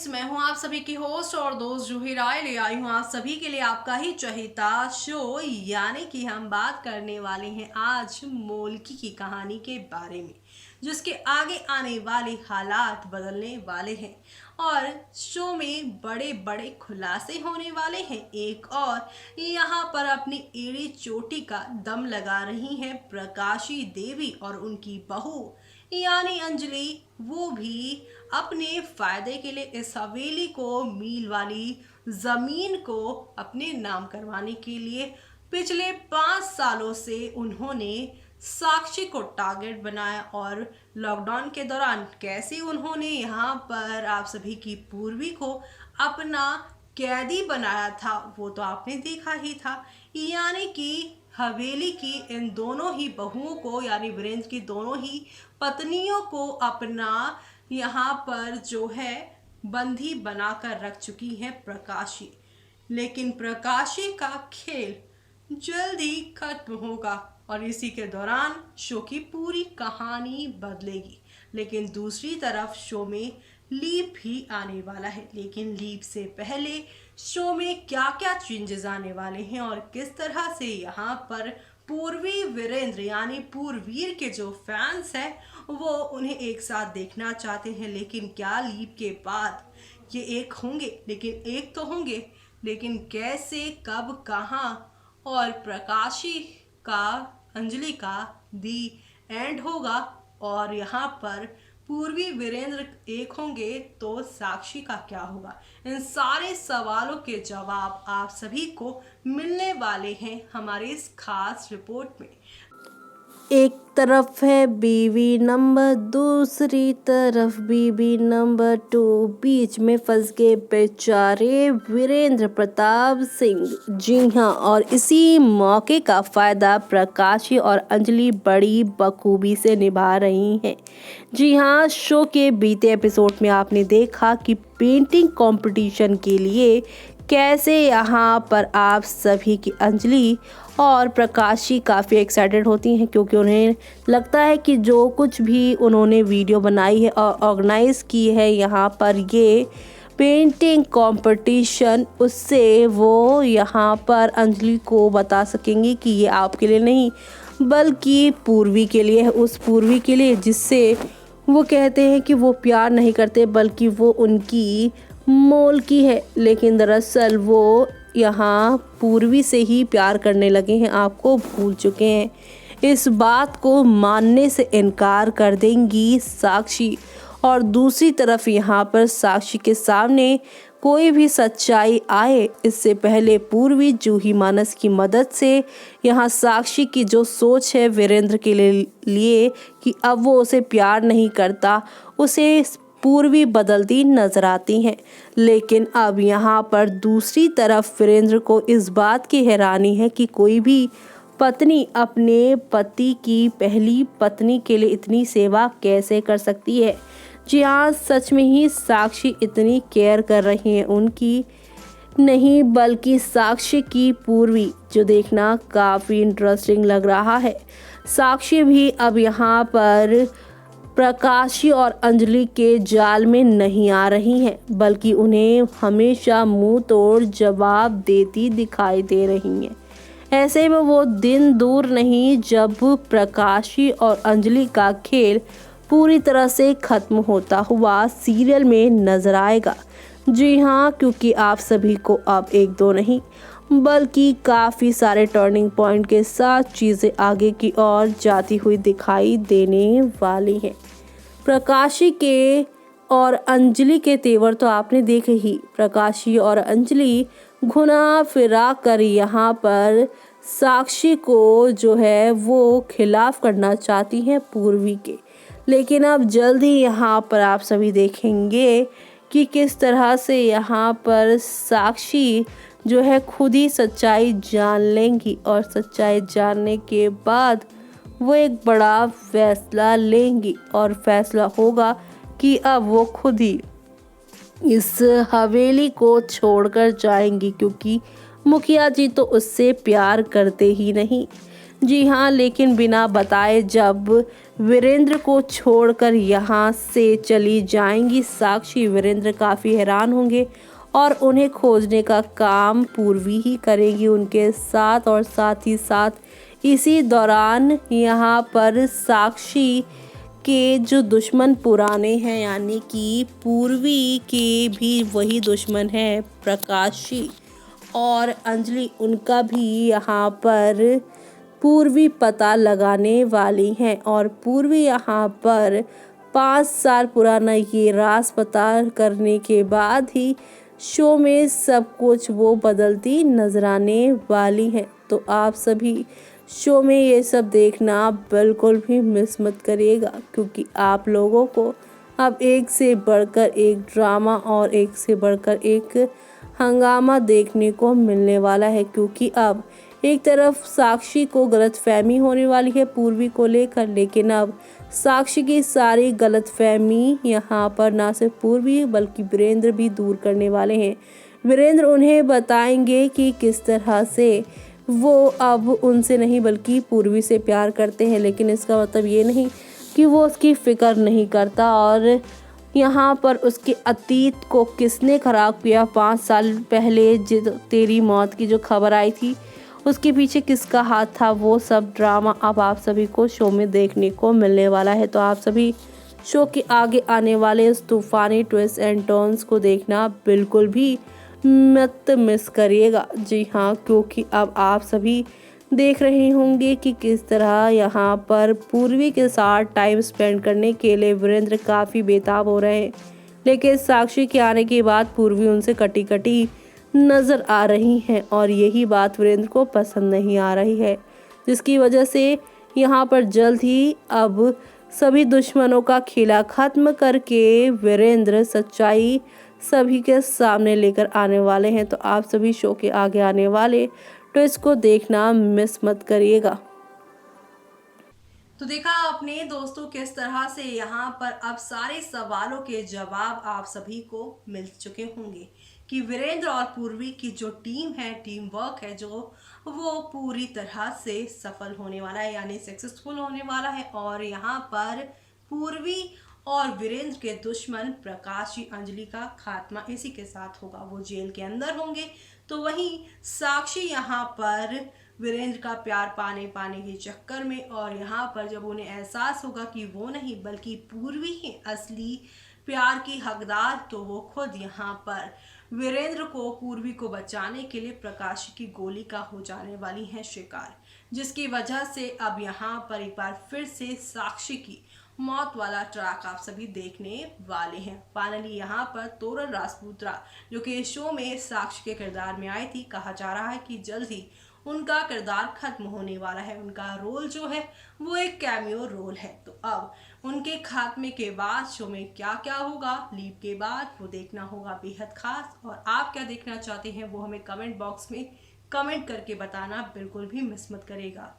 मैं हूं आप सभी की होस्ट और दोस्त जूही राय ले आई हूं आप सभी के लिए आपका ही चहेता शो, यानी कि हम बात करने वाले हैं आज मोल्की की कहानी के बारे में, जिसके आगे आने वाले हालात बदलने वाले हैं और शो में बड़े बड़े खुलासे होने वाले हैं। एक और यहाँ पर अपनी एड़ी चोटी का दम लगा रही हैं प्रकाशी देवी और उनकी बहू यानी अंजलि। वो भी अपने फायदे के लिए इस हवेली को, मील वाली जमीन को अपने नाम करवाने के लिए पिछले 5 सालों से उन्होंने साक्षी को टारगेट बनाया और लॉकडाउन के दौरान कैसे उन्होंने यहाँ पर आप सभी की पूर्वी को अपना कैदी बनाया था वो तो आपने देखा ही था। यानी कि हवेली की इन दोनों ही बहुओं को यानी वीरेंद्र की दोनों ही पत्नियों को अपना यहाँ पर जो है बंदी बनाकर रख चुकी है प्रकाशी। लेकिन प्रकाशी का खेल जल्द ही खत्म होगा और इसी के दौरान शो की पूरी कहानी बदलेगी। लेकिन दूसरी तरफ शो में लीप भी आने वाला है, लेकिन लीप से पहले शो में क्या क्या चेंजेस आने वाले हैं और किस तरह से यहाँ पर पूर्वी वीरेंद्र यानी पूर्वीर के जो फैंस हैं वो उन्हें एक साथ देखना चाहते हैं। लेकिन क्या लीप के बाद ये एक होंगे? लेकिन एक तो होंगे, लेकिन कैसे, कब, कहाँ और प्रकाशी का, अंजलि का दी एंड होगा और यहाँ पर पूर्वी वीरेंद्र एक होंगे तो साक्षी का क्या होगा? इन सारे सवालों के जवाब आप सभी को मिलने वाले हैं हमारे इस खास रिपोर्ट में। एक तरफ है बीवी नंबर, दूसरी तरफ बीवी नंबर 2। बीच में फंस गए बेचारे वीरेंद्र प्रताप सिंह। जी हाँ, और इसी मौके का फ़ायदा प्रकाशी और अंजलि बड़ी बखूबी से निभा रही हैं। जी हाँ, शो के बीते एपिसोड में आपने देखा कि पेंटिंग कंपटीशन के लिए कैसे यहाँ पर आप सभी की अंजलि और प्रकाशी काफ़ी एक्साइटेड होती हैं, क्योंकि उन्हें लगता है कि जो कुछ भी उन्होंने वीडियो बनाई है और ऑर्गेनाइज़ की है यहाँ पर ये पेंटिंग कंपटीशन, उससे वो यहाँ पर अंजलि को बता सकेंगी कि ये आपके लिए नहीं बल्कि पूर्वी के लिए है, उस पूर्वी के लिए जिससे वो कहते हैं कि वो प्यार नहीं करते बल्कि वो उनकी मोल की है। लेकिन दरअसल वो यहाँ पूर्वी से ही प्यार करने लगे हैं, आपको भूल चुके हैं। इस बात को मानने से इनकार कर देंगी साक्षी और दूसरी तरफ यहाँ पर साक्षी के सामने कोई भी सच्चाई आए इससे पहले पूर्वी जूही मानस की मदद से यहाँ साक्षी की जो सोच है वीरेंद्र के लिए कि अब वो उसे प्यार नहीं करता, उसे पूर्वी बदलती नजर आती हैं। लेकिन अब यहाँ पर दूसरी तरफ वीरेंद्र को इस बात की हैरानी है कि कोई भी पत्नी अपने पति की पहली पत्नी के लिए इतनी सेवा कैसे कर सकती है। जी हाँ, सच में ही साक्षी इतनी केयर कर रही हैं उनकी नहीं बल्कि साक्षी की पूर्वी, जो देखना काफ़ी इंटरेस्टिंग लग रहा है। साक्षी भी अब यहाँ पर प्रकाशी और अंजलि के जाल में नहीं आ रही हैं, बल्कि उन्हें हमेशा मुंह तोड़ जवाब देती दिखाई दे रही हैं। ऐसे में वो दिन दूर नहीं जब प्रकाशी और अंजलि का खेल पूरी तरह से खत्म होता हुआ सीरियल में नजर आएगा। जी हाँ, क्योंकि आप सभी को अब एक दो नहीं बल्कि काफ़ी सारे टर्निंग पॉइंट के साथ चीज़ें आगे की ओर जाती हुई दिखाई देने वाली हैं। प्रकाशी के और अंजलि के तेवर तो आपने देखे ही। प्रकाशी और अंजलि घुना फिरा कर यहाँ पर साक्षी को जो है वो खिलाफ करना चाहती हैं पूर्वी के। लेकिन अब जल्द ही यहाँ पर आप सभी देखेंगे कि किस तरह से यहाँ पर साक्षी जो है खुद ही सच्चाई जान लेंगी और सच्चाई जानने के बाद वो एक बड़ा फैसला लेंगी और फैसला होगा कि अब वो खुद ही इस हवेली को छोड़कर जाएंगी, क्योंकि मुखिया जी तो उससे प्यार करते ही नहीं। जी हाँ, लेकिन बिना बताए जब वीरेंद्र को छोड़कर यहाँ से चली जाएंगी साक्षी, वीरेंद्र काफ़ी हैरान होंगे और उन्हें खोजने का काम पूर्वी ही करेगी उनके साथ। और साथ ही साथ इसी दौरान यहाँ पर साक्षी के जो दुश्मन पुराने हैं यानी कि पूर्वी के भी वही दुश्मन है प्रकाशी और अंजलि, उनका भी यहाँ पर पूर्वी पता लगाने वाली हैं। और पूर्वी यहाँ पर 5 साल पुराना ये राज पता करने के बाद ही शो में सब कुछ वो बदलती नजर आने वाली हैं। तो आप सभी शो में ये सब देखना बिल्कुल भी मिस मत करिएगा, क्योंकि आप लोगों को अब एक से बढ़कर एक ड्रामा और एक से बढ़कर एक हंगामा देखने को मिलने वाला है। क्योंकि अब एक तरफ साक्षी को गलतफहमी होने वाली है पूर्वी को लेकर, लेकिन अब साक्षी की सारी गलतफहमी यहाँ पर ना सिर्फ पूर्वी बल्कि वीरेंद्र भी दूर करने वाले हैं। वीरेंद्र उन्हें बताएंगे कि किस तरह से वो अब उनसे नहीं बल्कि पूर्वी से प्यार करते हैं, लेकिन इसका मतलब ये नहीं कि वो उसकी फिक्र नहीं करता। और यहाँ पर उसके अतीत को किसने खराब किया 5 साल पहले तेरी मौत की जो खबर आई थी उसके पीछे किसका हाथ था, वो सब ड्रामा अब आप सभी को शो में देखने को मिलने वाला है। तो आप सभी शो के आगे आने वाले इस तूफानी ट्विस्ट एंड टर्न्स को देखना बिल्कुल भी मत मिस करिएगा। जी हाँ, क्योंकि अब आप सभी देख रहे होंगे कि किस तरह यहाँ पर पूर्वी के साथ टाइम स्पेंड करने के लिए वीरेंद्र काफ़ी बेताब हो रहे हैं, लेकिन साक्षी के आने के बाद पूर्वी उनसे कटी कटी नज़र आ रही हैं और यही बात वीरेंद्र को पसंद नहीं आ रही है, जिसकी वजह से यहाँ पर जल्द ही अब सभी दुश्मनों का खेला ख़त्म करके वीरेंद्र सच्चाई सभी के सामने लेकर आने वाले हैं। तो आप सभी शो के आगे आने वाले ट्विस्ट को देखना मिस मत करिएगा। तो देखा आपने दोस्तों किस तरह से यहाँ पर अब सारे सवालों के जवाब आप सभी को मिल चुके होंगे कि वीरेंद्र और पूर्वी की जो टीम है, टीम वर्क है जो वो पूरी तरह से सफल होने वाला है, यानी सक्सेसफुल होने वाला है। और यहाँ पर पूर्वी और वीरेंद्र के दुश्मन प्रकाशी अंजलि का खात्मा इसी के साथ होगा, वो जेल के अंदर होंगे। तो वहीं साक्षी यहाँ पर वीरेंद्र का प्यार पाने के चक्कर में, और यहाँ पर जब उन्हें एहसास होगा कि वो नहीं बल्कि पूर्वी ही असली प्यार की हकदार, तो वो खुद यहाँ पर वीरेंद्र को पूर्वी को बचाने के लिए प्रकाशी की गोली का हो जाने वाली है शिकार, जिसकी वजह से अब यहाँ पर एक बार फिर से साक्षी की मौत वाला ट्रैक आप सभी देखने वाले हैं। फाइनली यहाँ पर तोरण राजपूतरा जो कि शो में साक्षी के किरदार में आई थी, कहा जा रहा है कि जल्द ही उनका किरदार खत्म होने वाला है। उनका रोल जो है वो एक कैमियो रोल है। तो अब उनके खात्मे के बाद शो में क्या क्या होगा लीप के बाद, वो देखना होगा बेहद खास। और आप क्या देखना चाहते हैं वो हमें कमेंट बॉक्स में कमेंट करके बताना बिल्कुल भी मिस मत करेगा।